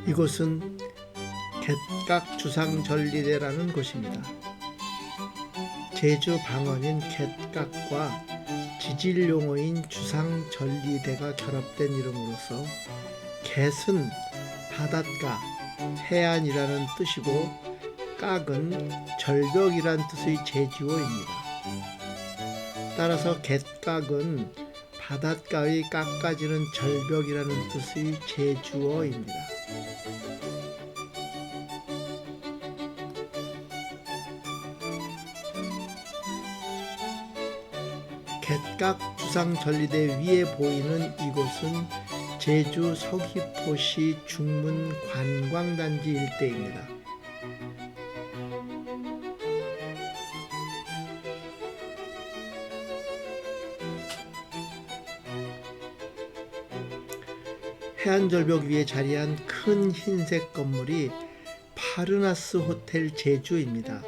이곳은 갯각주상전리대라는 곳입니다. 제주 방언인 갯각과 지질용어인 주상전리대가 결합된 이름으로서 갯은 바닷가, 해안이라는 뜻이고 각은 절벽이란 뜻의 제주어입니다. 따라서 갯각은 바닷가의 깎아지는 절벽이라는 뜻의 제주어입니다. 갯각 주상전리대 위에 보이는 이곳은 제주 서귀포시 중문 관광단지 일대입니다. 해안절벽 위에 자리한 큰 흰색 건물이 파르나스 호텔 제주입니다.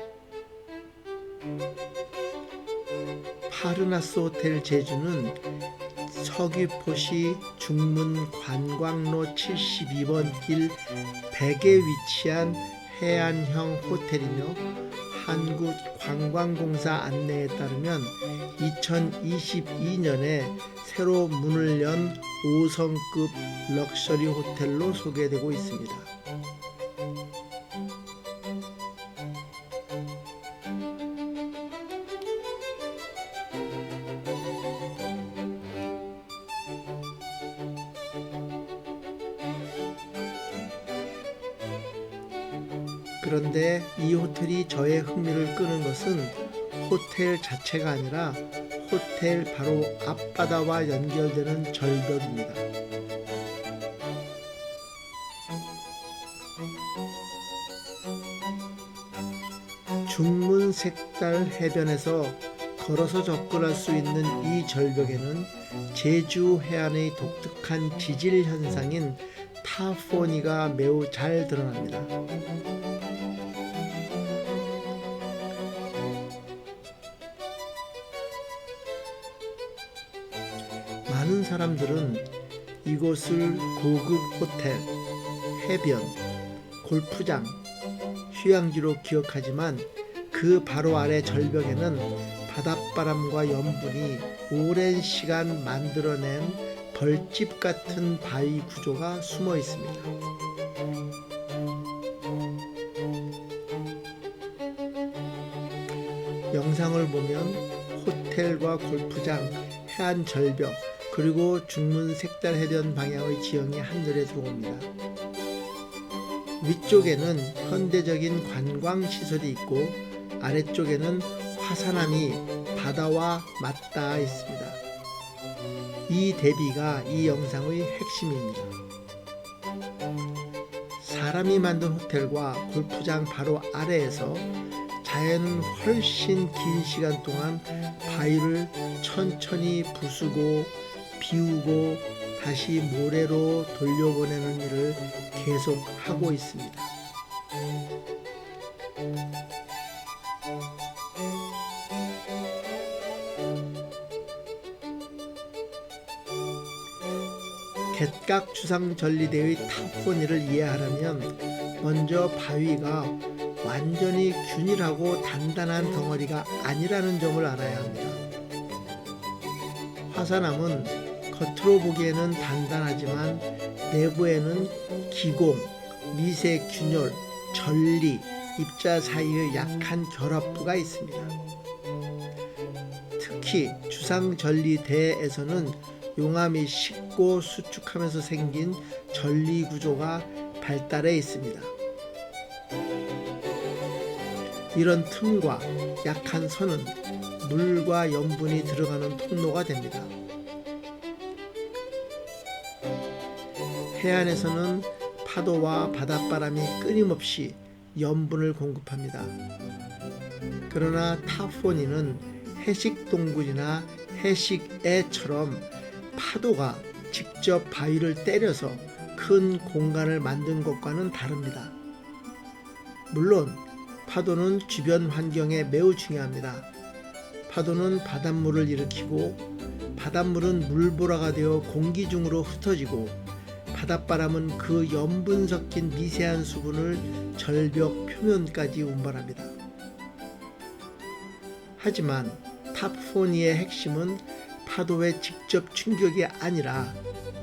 파르나스 호텔 제주는 서귀포시 중문 관광로 72번 길 100에 위치한 해안형 호텔이며 한국관광공사 안내에 따르면 2022년에 새로 문을 연 5성급 럭셔리 호텔로 소개되고 있습니다. 그런데 이 호텔이 저의 흥미를 끄는 것은 호텔 자체가 아니라 호텔 바로 앞바다와 연결되는 절벽입니다. 중문 색달 해변에서 걸어서 접근할 수 있는 이 절벽에는 제주 해안의 독특한 지질 현상인 타포니가 매우 잘 드러납니다. 많은 사람들은 이곳을 고급 호텔, 해변, 골프장, 휴양지로 기억하지만 그 바로 아래 절벽에는 바닷바람과 염분이 오랜 시간 만들어낸 벌집 같은 바위 구조가 숨어 있습니다. 영상을 보면 호텔과 골프장, 해안 절벽, 그리고 중문 색달 해변 방향의 지형이 한눈에 들어옵니다. 위쪽에는 현대적인 관광시설이 있고 아래쪽에는 화산암이 바다와 맞닿아 있습니다. 이 대비가 이 영상의 핵심입니다. 사람이 만든 호텔과 골프장 바로 아래에서 자연은 훨씬 긴 시간 동안 바위를 천천히 부수고 비우고 다시 모래로 돌려보내는 일을 계속 하고 있습니다. 갯각 주상전리대의 타포니를 이해하려면 먼저 바위가 완전히 균일하고 단단한 덩어리가 아니라는 점을 알아야 합니다. 화산암은 겉으로 보기에는 단단하지만 내부에는 기공, 미세균열, 전리, 입자 사이의 약한 결합부가 있습니다. 특히 주상전리대에서는 용암이 식고 수축하면서 생긴 전리 구조가 발달해 있습니다. 이런 틈과 약한 선은 물과 염분이 들어가는 통로가 됩니다. 해안에서는 파도와 바닷바람이 끊임없이 염분을 공급합니다. 그러나 타포니는 해식동굴이나 해식애처럼 파도가 직접 바위를 때려서 큰 공간을 만든 것과는 다릅니다. 물론 파도는 주변 환경에 매우 중요합니다. 파도는 바닷물을 일으키고 바닷물은 물보라가 되어 공기 중으로 흩어지고 바닷바람은 그 염분 섞인 미세한 수분을 절벽 표면까지 운반합니다. 하지만 탑포니의 핵심은 파도의 직접 충격이 아니라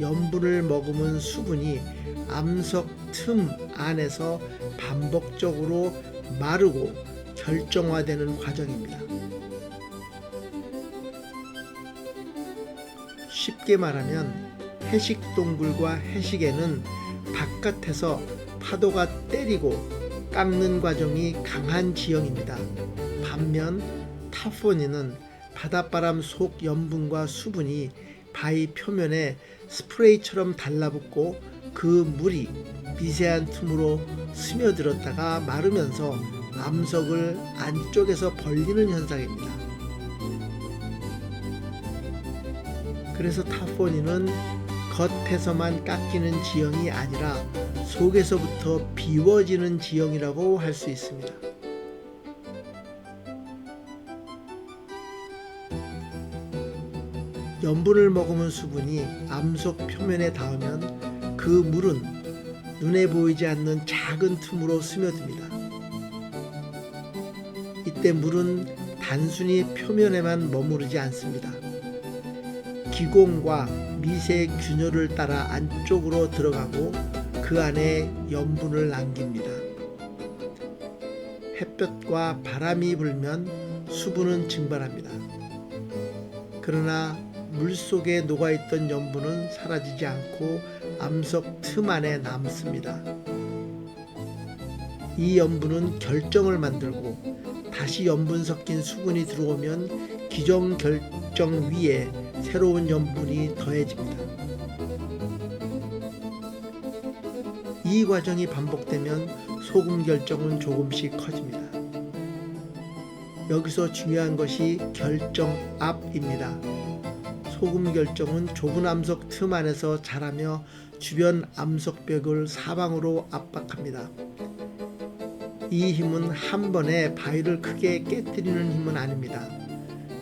염분을 머금은 수분이 암석 틈 안에서 반복적으로 마르고 결정화되는 과정입니다. 쉽게 말하면 해식동굴과 해식에는 바깥에서 파도가 때리고 깎는 과정이 강한 지형입니다. 반면 타포니는 바닷바람 속 염분과 수분이 바위 표면에 스프레이처럼 달라붙고 그 물이 미세한 틈으로 스며들었다가 마르면서 암석을 안쪽에서 벌리는 현상입니다. 그래서 타포니는 겉에서만 깎이는 지형이 아니라 속에서부터 비워지는 지형이라고 할 수 있습니다. 염분을 머금은 수분이 암석 표면에 닿으면 그 물은 눈에 보이지 않는 작은 틈으로 스며듭니다. 이때 물은 단순히 표면에만 머무르지 않습니다. 기공과 미세 균열을 따라 안쪽으로 들어가고 그 안에 염분을 남깁니다. 햇볕과 바람이 불면 수분은 증발합니다. 그러나 물속에 녹아있던 염분은 사라지지 않고 암석 틈 안에 남습니다. 이 염분은 결정을 만들고 다시 염분 섞인 수분이 들어오면 기존 결정 위에 새로운 염분이 더해집니다. 이 과정이 반복되면 소금 결정은 조금씩 커집니다. 여기서 중요한 것이 결정압입니다. 소금 결정은 좁은 암석 틈 안에서 자라며 주변 암석벽을 사방으로 압박합니다. 이 힘은 한 번에 바위를 크게 깨뜨리는 힘은 아닙니다.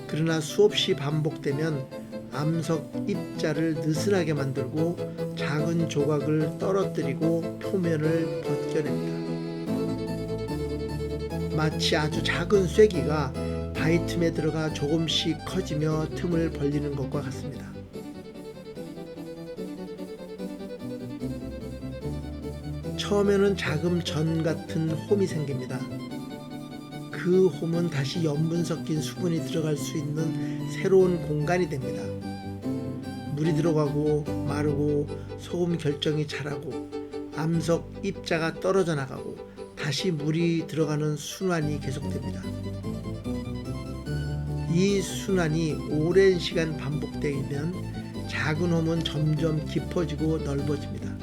그러나 수없이 반복되면 암석 입자를 느슨하게 만들고 작은 조각을 떨어뜨리고 표면을 벗겨냅니다. 마치 아주 작은 쐐기가 바위 틈에 들어가 조금씩 커지며 틈을 벌리는 것과 같습니다. 처음에는 작은 전 같은 홈이 생깁니다. 그 홈은 다시 염분 섞인 수분이 들어갈 수 있는 새로운 공간이 됩니다. 물이 들어가고 마르고 소금 결정이 자라고 암석 입자가 떨어져 나가고 다시 물이 들어가는 순환이 계속됩니다. 이 순환이 오랜 시간 반복되면 작은 홈은 점점 깊어지고 넓어집니다.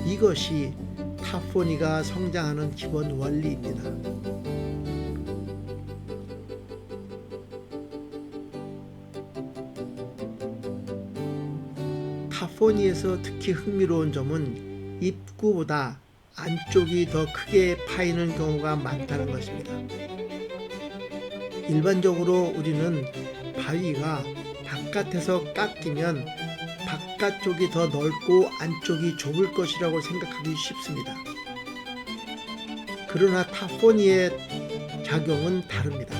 이것이 타포니가 성장하는 기본 원리입니다. 타포니에서 특히 흥미로운 점은 입구보다 안쪽이 더 크게 파이는 경우가 많다는 것입니다. 일반적으로 우리는 바위가 바깥에서 깎이면 바깥쪽이 더 넓고 안쪽이 좁을 것이라고 생각하기 쉽습니다. 그러나 타포니의 작용은 다릅니다.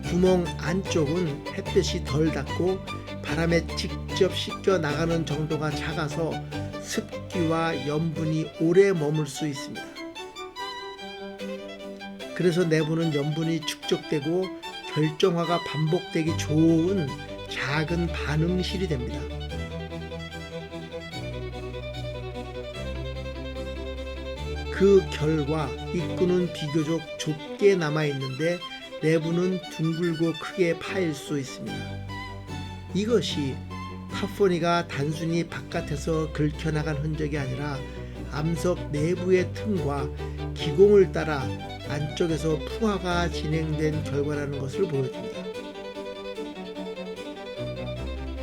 구멍 안쪽은 햇볕이 덜 닿고 바람에 직접 씻겨 나가는 정도가 작아서 습기와 염분이 오래 머물 수 있습니다. 그래서 내부는 염분이 축적되고 결정화가 반복되기 좋은 작은 반응실이 됩니다. 그 결과 입구는 비교적 좁게 남아있는데 내부는 둥글고 크게 파일 수 있습니다. 이것이 타포니가 단순히 바깥에서 긁혀나간 흔적이 아니라 암석 내부의 틈과 기공을 따라 안쪽에서 풍화가 진행된 결과라는 것을 보여줍니다.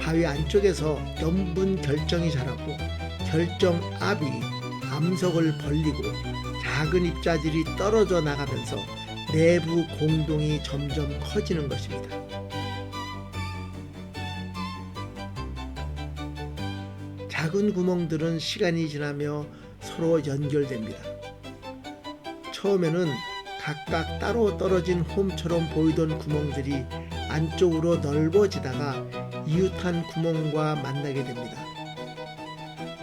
바위 안쪽에서 염분 결정이 자라고 결정압이 암석을 벌리고 작은 입자들이 떨어져 나가면서 내부 공동이 점점 커지는 것입니다. 작은 구멍들은 시간이 지나며 서로 연결됩니다. 처음에는 각각 따로 떨어진 홈처럼 보이던 구멍들이 안쪽으로 넓어지다가 이웃한 구멍과 만나게 됩니다.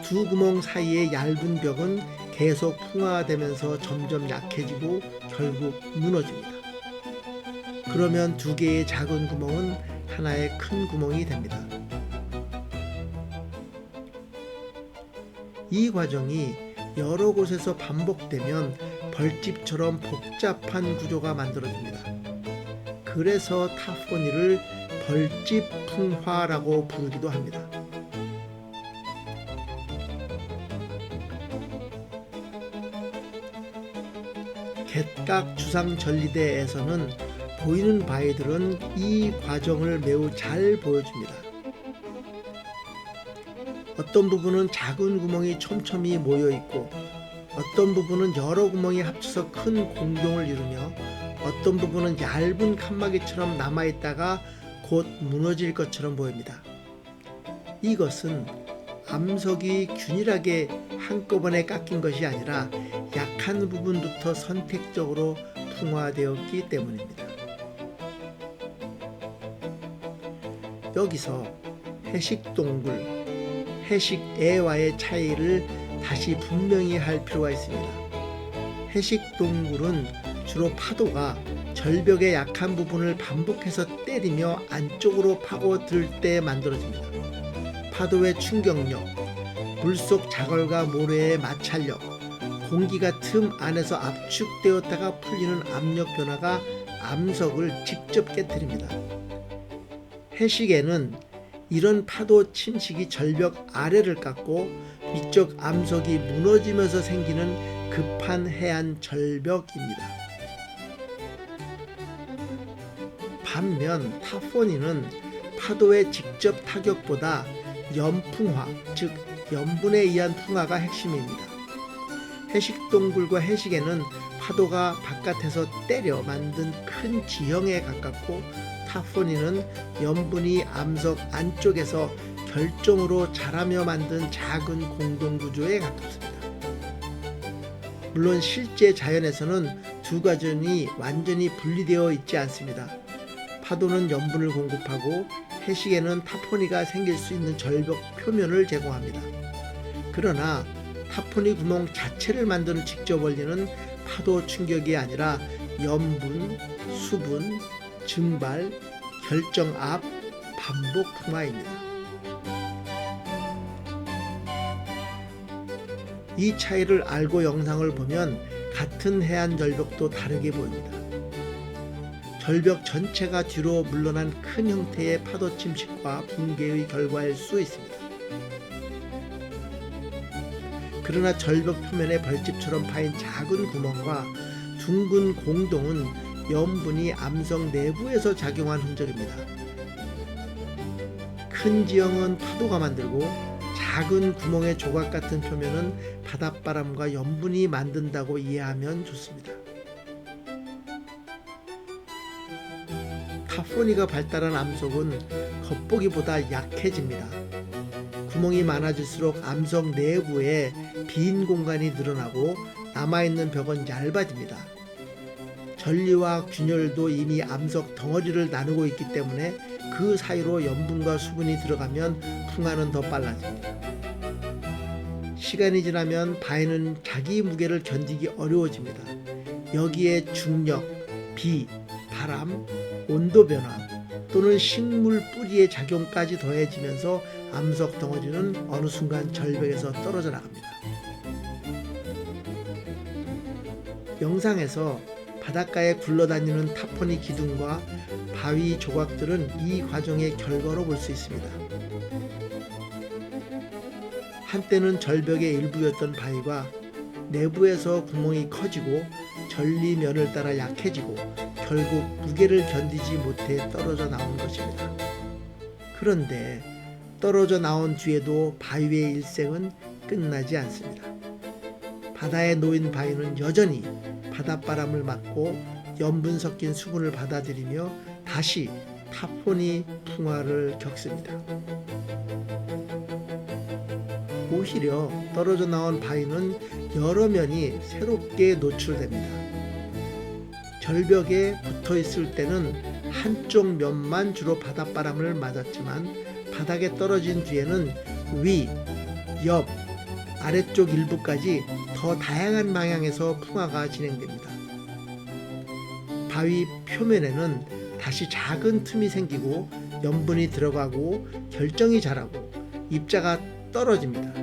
두 구멍 사이의 얇은 벽은 계속 풍화되면서 점점 약해지고 결국 무너집니다. 그러면 두 개의 작은 구멍은 하나의 큰 구멍이 됩니다. 이 과정이 여러 곳에서 반복되면 벌집처럼 복잡한 구조가 만들어집니다. 그래서 타포니를 벌집풍화라고 부르기도 합니다. 갯각 주상전리대에서는 보이는 바위들은 이 과정을 매우 잘 보여줍니다. 어떤 부분은 작은 구멍이 촘촘히 모여 있고 어떤 부분은 여러 구멍이 합쳐서 큰 공동을 이루며 어떤 부분은 얇은 칸막이처럼 남아있다가 곧 무너질 것처럼 보입니다. 이것은 암석이 균일하게 한꺼번에 깎인 것이 아니라 약한 부분부터 선택적으로 풍화되었기 때문입니다. 여기서 해식동굴, 해식애와의 차이를 다시 분명히 할 필요가 있습니다. 해식동굴은 주로 파도가 절벽의 약한 부분을 반복해서 때리며 안쪽으로 파고들 때 만들어집니다. 파도의 충격력, 물속 자갈과 모래의 마찰력, 공기가 틈 안에서 압축되었다가 풀리는 압력 변화가 암석을 직접 깨뜨립니다. 해식에는 이런 파도 침식이 절벽 아래를 깎고 위쪽 암석이 무너지면서 생기는 급한 해안 절벽입니다. 반면 타포니는 파도의 직접 타격보다 염풍화, 즉 염분에 의한 풍화가 핵심입니다. 해식동굴과 해식에는 파도가 바깥에서 때려 만든 큰 지형에 가깝고 타포니는 염분이 암석 안쪽에서 결정으로 자라며 만든 작은 공동구조에 가깝습니다. 물론 실제 자연에서는 두 가전이 완전히 분리되어 있지 않습니다. 파도는 염분을 공급하고 해식에는 타포니가 생길 수 있는 절벽 표면을 제공합니다. 그러나 타포니 구멍 자체를 만드는 직접 원리는 파도 충격이 아니라 염분, 수분, 증발, 결정압, 반복 풍화입니다. 이 차이를 알고 영상을 보면 같은 해안 절벽도 다르게 보입니다. 절벽 전체가 뒤로 물러난 큰 형태의 파도 침식과 붕괴의 결과일 수 있습니다. 그러나 절벽 표면에 벌집처럼 파인 작은 구멍과 둥근 공동은 염분이 암석 내부에서 작용한 흔적입니다. 큰 지형은 파도가 만들고 작은 구멍의 조각 같은 표면은 바닷바람과 염분이 만든다고 이해하면 좋습니다. 타포니가 발달한 암석은 겉보기보다 약해집니다. 구멍이 많아질수록 암석 내부에 빈 공간이 늘어나고 남아있는 벽은 얇아집니다. 전리와 균열도 이미 암석 덩어리를 나누고 있기 때문에 그 사이로 염분과 수분이 들어가면 풍화는 더 빨라집니다. 시간이 지나면 바위는 자기 무게를 견디기 어려워집니다. 여기에 중력, 비, 바람, 온도 변화 또는 식물 뿌리의 작용까지 더해지면서 암석 덩어리는 어느 순간 절벽에서 떨어져 나갑니다. 영상에서 바닷가에 굴러다니는 타포니 기둥과 바위 조각들은 이 과정의 결과로 볼 수 있습니다. 한때는 절벽의 일부였던 바위가 내부에서 구멍이 커지고 전리면을 따라 약해지고 결국 무게를 견디지 못해 떨어져 나온 것입니다. 그런데 떨어져 나온 뒤에도 바위의 일생은 끝나지 않습니다. 바다에 놓인 바위는 여전히 바닷바람을 맞고 염분 섞인 수분을 받아들이며 다시 타포니 풍화를 겪습니다. 오히려 떨어져 나온 바위는 여러 면이 새롭게 노출됩니다. 절벽에 붙어 있을 때는 한쪽 면만 주로 바닷바람을 맞았지만 바닥에 떨어진 뒤에는 위, 옆, 아래쪽 일부까지 더 다양한 방향에서 풍화가 진행됩니다. 바위 표면에는 다시 작은 틈이 생기고 염분이 들어가고 결정이 자라고 입자가 떨어집니다.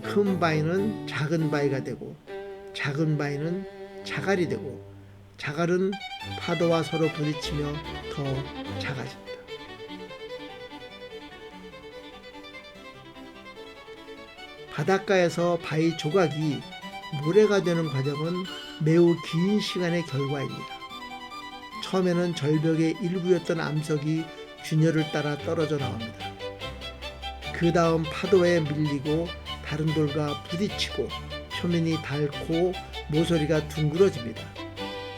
큰 바위는 작은 바위가 되고 작은 바위는 자갈이 되고 자갈은 파도와 서로 부딪히며 더 작아집니다. 바닷가에서 바위 조각이 모래가 되는 과정은 매우 긴 시간의 결과입니다. 처음에는 절벽의 일부였던 암석이 균열을 따라 떨어져 나옵니다. 그 다음 파도에 밀리고 다른 돌과 부딪히고 표면이 닳고 모서리가 둥그러집니다.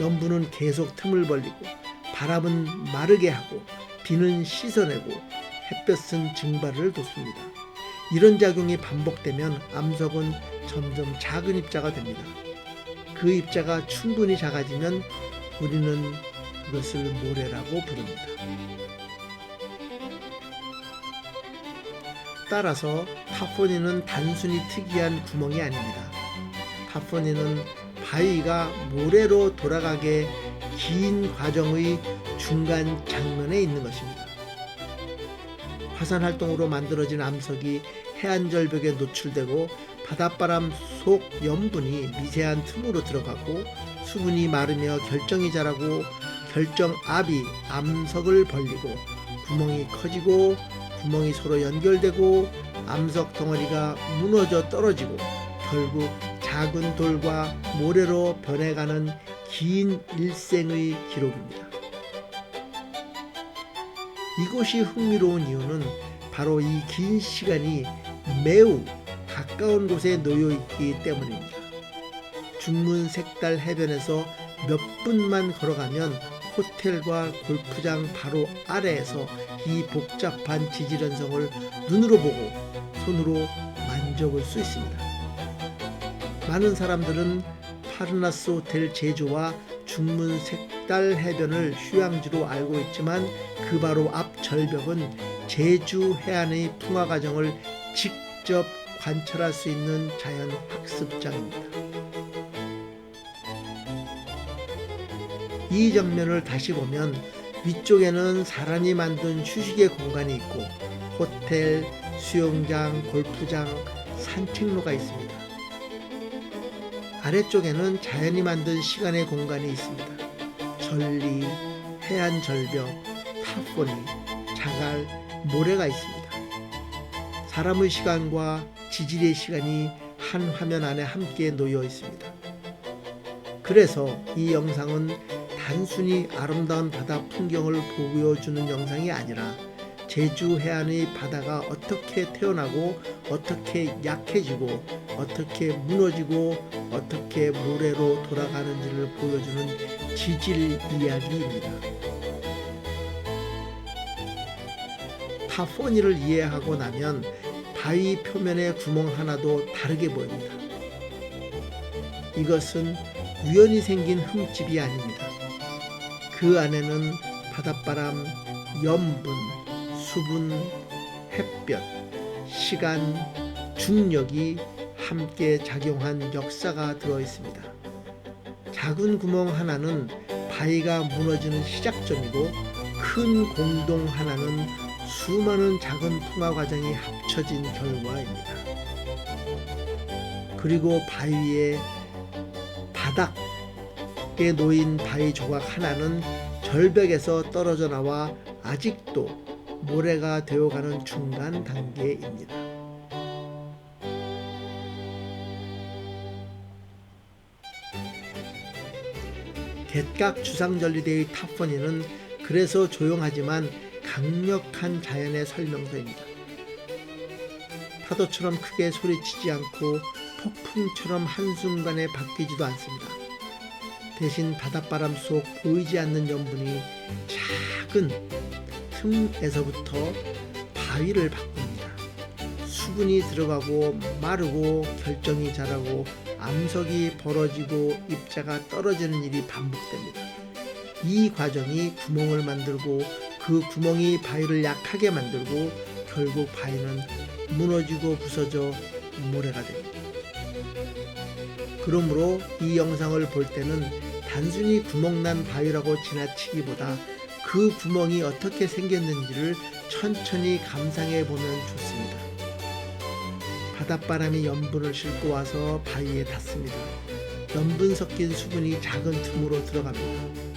염분은 계속 틈을 벌리고 바람은 마르게 하고 비는 씻어내고 햇볕은 증발을 돕습니다. 이런 작용이 반복되면 암석은 점점 작은 입자가 됩니다. 그 입자가 충분히 작아지면 우리는 그것을 모래라고 부릅니다. 따라서 타포니는 단순히 특이한 구멍이 아닙니다. 타포니는 바위가 모래로 돌아가게 긴 과정의 중간 장면에 있는 것입니다. 화산 활동으로 만들어진 암석이 해안 절벽에 노출되고 바닷바람 속 염분이 미세한 틈으로 들어가고 수분이 마르며 결정이 자라고 결정압이 암석을 벌리고 구멍이 커지고 구멍이 서로 연결되고 암석 덩어리가 무너져 떨어지고 결국 작은 돌과 모래로 변해가는 긴 일생의 기록입니다. 이곳이 흥미로운 이유는 바로 이 긴 시간이 매우 가까운 곳에 놓여 있기 때문입니다. 중문색달 해변에서 몇 분만 걸어가면 호텔과 골프장 바로 아래에서 이 복잡한 지질현상을 눈으로 보고 손으로 만져볼 수 있습니다. 많은 사람들은 파르나스 호텔 제주와 중문색달 해변을 휴양지로 알고 있지만 그 바로 앞 절벽은 제주 해안의 풍화 과정을 직접 관찰할 수 있는 자연 학습장입니다. 이 장면을 다시 보면 위쪽에는 사람이 만든 휴식의 공간이 있고 호텔, 수영장, 골프장, 산책로가 있습니다. 아래쪽에는 자연이 만든 시간의 공간이 있습니다. 전리, 해안 절벽, 타포니, 자갈, 모래가 있습니다. 사람의 시간과 지질의 시간이 한 화면 안에 함께 놓여 있습니다. 그래서 이 영상은 단순히 아름다운 바다 풍경을 보여주는 영상이 아니라 제주 해안의 바다가 어떻게 태어나고 어떻게 약해지고 어떻게 무너지고 어떻게 모래로 돌아가는지를 보여주는 지질 이야기입니다. 타포니를 이해하고 나면 바위 표면의 구멍 하나도 다르게 보입니다. 이것은 우연히 생긴 흠집이 아닙니다. 그 안에는 바닷바람, 염분, 수분, 햇볕, 시간, 중력이 함께 작용한 역사가 들어 있습니다. 작은 구멍 하나는 바위가 무너지는 시작점이고 큰 공동 하나는 수많은 작은 풍화 과정이 합쳐진 결과입니다. 그리고 바위의 바닥에 놓인 바위 조각 하나는 절벽에서 떨어져 나와 아직도 모래가 되어가는 중간 단계입니다. 갯각 주상절리대의 타포니는 그래서 조용하지만 강력한 자연의 설명서입니다. 파도처럼 크게 소리치지 않고 폭풍처럼 한순간에 바뀌지도 않습니다. 대신 바닷바람 속 보이지 않는 염분이 작은 틈에서부터 바위를 바꿉니다. 수분이 들어가고 마르고 결정이 자라고 암석이 벌어지고 입자가 떨어지는 일이 반복됩니다. 이 과정이 구멍을 만들고 그 구멍이 바위를 약하게 만들고 결국 바위는 무너지고 부서져 모래가 됩니다. 그러므로 이 영상을 볼 때는 단순히 구멍난 바위라고 지나치기보다 그 구멍이 어떻게 생겼는지를 천천히 감상해 보면 좋습니다. 바닷바람이 염분을 싣고 와서 바위에 닿습니다. 염분 섞인 수분이 작은 틈으로 들어갑니다.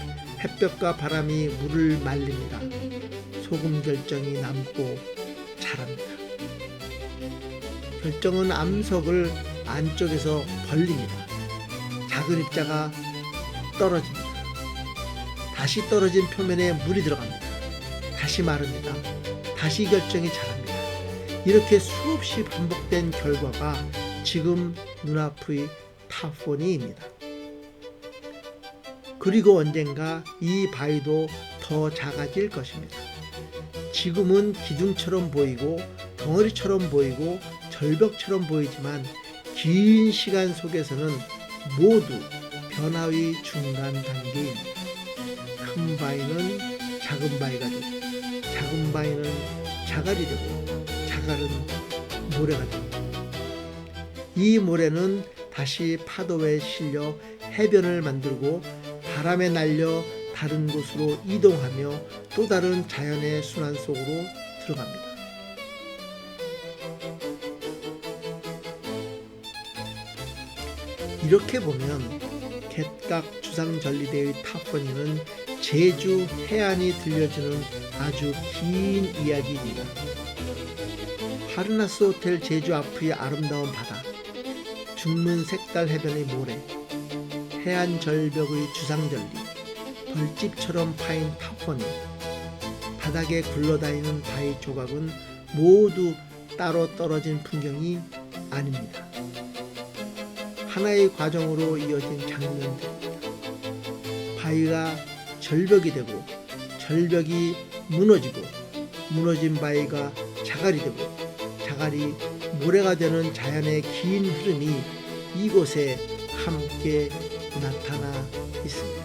햇볕과 바람이 물을 말립니다. 소금 결정이 남고 자랍니다. 결정은 암석을 안쪽에서 벌립니다. 작은 입자가 떨어집니다. 다시 떨어진 표면에 물이 들어갑니다. 다시 마릅니다. 다시 결정이 자랍니다. 이렇게 수없이 반복된 결과가 지금 눈앞의 타포니입니다. 그리고 언젠가 이 바위도 더 작아질 것입니다. 지금은 기둥처럼 보이고 덩어리처럼 보이고 절벽처럼 보이지만 긴 시간 속에서는 모두 변화의 중간 단계입니다. 큰 바위는 작은 바위가 되고 작은 바위는 자갈이 되고 자갈은 모래가 됩니다. 이 모래는 다시 파도에 실려 해변을 만들고 바람에 날려 다른 곳으로 이동하며 또 다른 자연의 순환 속으로 들어갑니다. 이렇게 보면 갯각 주상절리대의 타포니는 제주 해안이 들려주는 아주 긴 이야기입니다. 하르나스 호텔 제주 앞의 아름다운 바다, 중문 색달 해변의 모래, 해안 절벽의 주상절리, 벌집처럼 파인 타포니, 바닥에 굴러다니는 바위 조각은 모두 따로 떨어진 풍경이 아닙니다. 하나의 과정으로 이어진 장면들입니다. 바위가 절벽이 되고 절벽이 무너지고 무너진 바위가 자갈이 되고 자갈이 모래가 되는 자연의 긴 흐름이 이곳에 함께 나타나 있습니다.